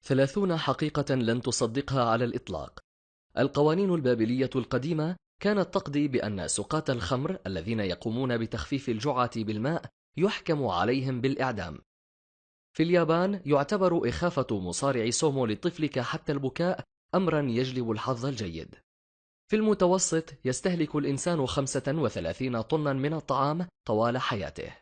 30 حقيقة لن تصدقها على الإطلاق. القوانين البابلية القديمة كانت تقضي بأن سقاة الخمر الذين يقومون بتخفيف الجوعة بالماء يحكم عليهم بالإعدام. في اليابان يعتبر إخافة مصارع سومو لطفلك حتى البكاء أمرا يجلب الحظ الجيد. في المتوسط يستهلك الإنسان 35 طنا من الطعام طوال حياته.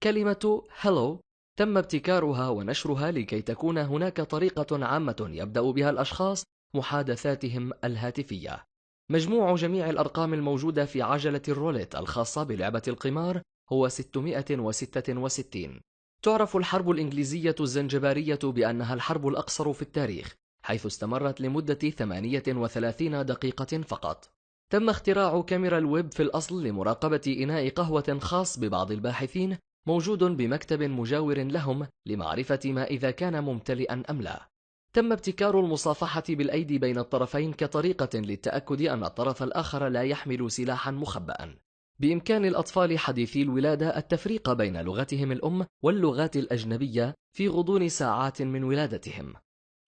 كلمة هلو تم ابتكارها ونشرها لكي تكون هناك طريقة عامة يبدأ بها الأشخاص محادثاتهم الهاتفية. مجموع جميع الأرقام الموجودة في عجلة الروليت الخاصة بلعبة القمار هو 666. تعرف الحرب الإنجليزية الزنجبارية بأنها الحرب الأقصر في التاريخ، حيث استمرت لمدة 38 دقيقة فقط. تم اختراع كاميرا الويب في الأصل لمراقبة إناء قهوة خاص ببعض الباحثين موجود بمكتب مجاور لهم لمعرفة ما إذا كان ممتلئا أم لا. تم ابتكار المصافحة بالأيدي بين الطرفين كطريقة للتأكد أن الطرف الآخر لا يحمل سلاحا مخبأ. بإمكان الأطفال حديثي الولادة التفريق بين لغتهم الأم واللغات الأجنبية في غضون ساعات من ولادتهم.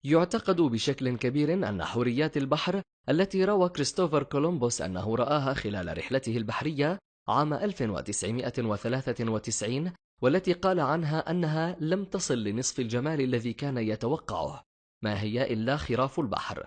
يعتقد بشكل كبير أن حوريات البحر التي روى كريستوفر كولومبوس أنه رآها خلال رحلته البحرية عام 1993 والتي قال عنها أنها لم تصل لنصف الجمال الذي كان يتوقعه، ما هي إلا خراف البحر.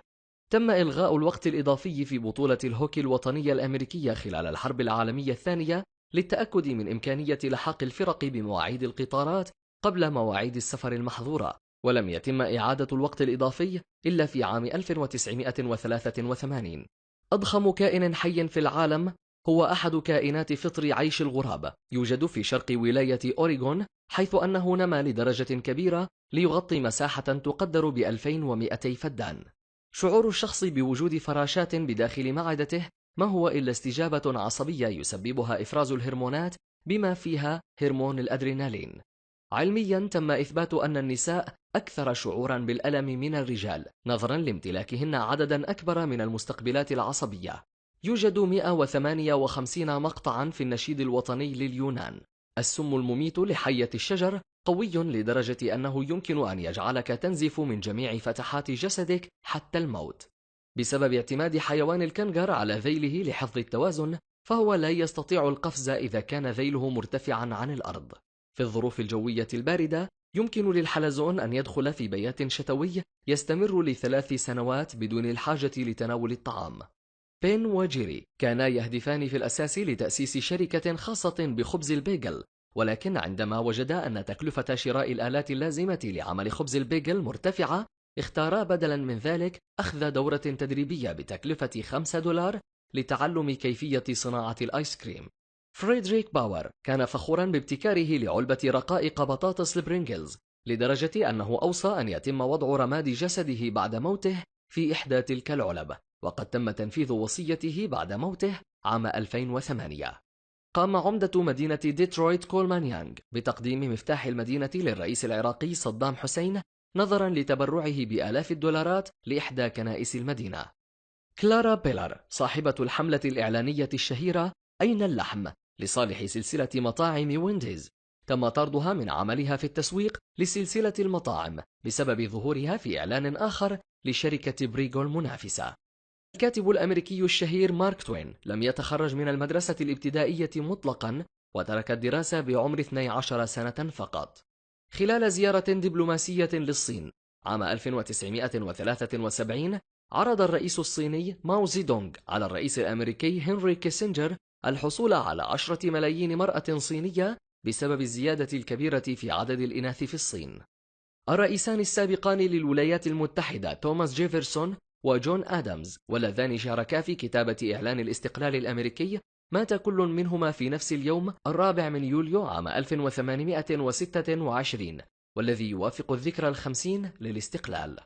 تم إلغاء الوقت الإضافي في بطولة الهوكي الوطنية الأمريكية خلال الحرب العالمية الثانية للتأكد من إمكانية لحاق الفرق بمواعيد القطارات قبل مواعيد السفر المحظورة، ولم يتم إعادة الوقت الإضافي إلا في عام 1983. أضخم كائن حي في العالم هو أحد كائنات فطر عيش الغراب، يوجد في شرق ولاية أوريغون، حيث أنه نما لدرجة كبيرة ليغطي مساحة تقدر ب2200 فدان. شعور الشخص بوجود فراشات بداخل معدته ما هو إلا استجابة عصبية يسببها إفراز الهرمونات بما فيها هرمون الأدرينالين. علميا تم إثبات أن النساء أكثر شعورا بالألم من الرجال نظرا لامتلاكهن عددا أكبر من المستقبلات العصبية. يوجد 158 مقطعا في النشيد الوطني لليونان. السم المميت لحية الشجر قوي لدرجة أنه يمكن أن يجعلك تنزف من جميع فتحات جسدك حتى الموت. بسبب اعتماد حيوان الكنغر على ذيله لحفظ التوازن، فهو لا يستطيع القفز إذا كان ذيله مرتفعا عن الأرض. في الظروف الجوية الباردة يمكن للحلزون أن يدخل في بيات شتوي يستمر ل3 سنوات بدون الحاجة لتناول الطعام. بين وجيري كانا يهدفان في الأساس لتأسيس شركة خاصة بخبز البيغل، ولكن عندما وجدا أن تكلفة شراء الآلات اللازمة لعمل خبز البيغل مرتفعة، اختارا بدلا من ذلك أخذ دورة تدريبية بتكلفة $5 لتعلم كيفية صناعة الآيس كريم. فريدريك باور كان فخورا بابتكاره لعلبة رقائق بطاطس البرينجلز، لدرجة أنه أوصى أن يتم وضع رماد جسده بعد موته في إحدى تلك العلب، وقد تم تنفيذ وصيته بعد موته عام 2008. قام عمدة مدينة ديترويت كولمان يانغ بتقديم مفتاح المدينة للرئيس العراقي صدام حسين نظرا لتبرعه بآلاف الدولارات لإحدى كنائس المدينة. كلارا بيلر صاحبة الحملة الإعلانية الشهيرة أين اللحم لصالح سلسلة مطاعم وينديز، تم طردها من عملها في التسويق لسلسلة المطاعم بسبب ظهورها في إعلان آخر لشركة بريغو المنافسة. الكاتب الأمريكي الشهير مارك توين لم يتخرج من المدرسة الابتدائية مطلقا، وترك الدراسة بعمر 12 سنة فقط. خلال زيارة دبلوماسية للصين عام 1973 عرض الرئيس الصيني ماو زيدونغ على الرئيس الأمريكي هنري كيسنجر الحصول على 10 ملايين مرأة صينية بسبب الزيادة الكبيرة في عدد الإناث في الصين. الرئيسان السابقان للولايات المتحدة توماس جيفرسون وجون آدامز، واللذان شاركا في كتابة إعلان الاستقلال الأمريكي، مات كل منهما في نفس اليوم 4 يوليو عام 1826، والذي يوافق الذكرى 50 للاستقلال.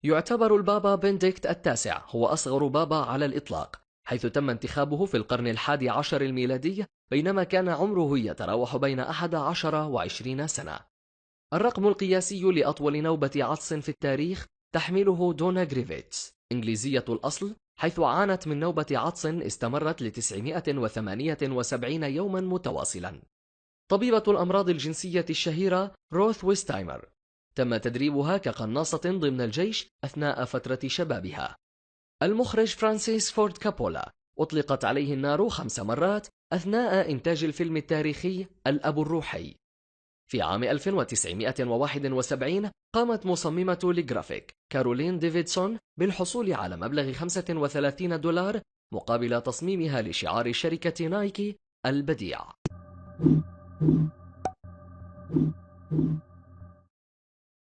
يعتبر البابا بنديكت التاسع هو أصغر بابا على الإطلاق، حيث تم انتخابه في القرن 11 الميلادي بينما كان عمره يتراوح بين 11 و20 سنة. الرقم القياسي لأطول نوبة عطس في التاريخ تحمله دونا غريفيتس، إنجليزية الأصل، حيث عانت من نوبة عطس استمرت ل978 يوما متواصلا. طبيبة الأمراض الجنسية الشهيرة روث ويستايمر، تم تدريبها كقناصة ضمن الجيش أثناء فترة شبابها. المخرج فرانسيس فورد كابولا أطلقت عليه النار 5 مرات أثناء إنتاج الفيلم التاريخي الأب الروحي. في عام 1971 قامت مصممة الجرافيك كارولين ديفيدسون بالحصول على مبلغ $35 مقابل تصميمها لشعار شركة نايكي البديع.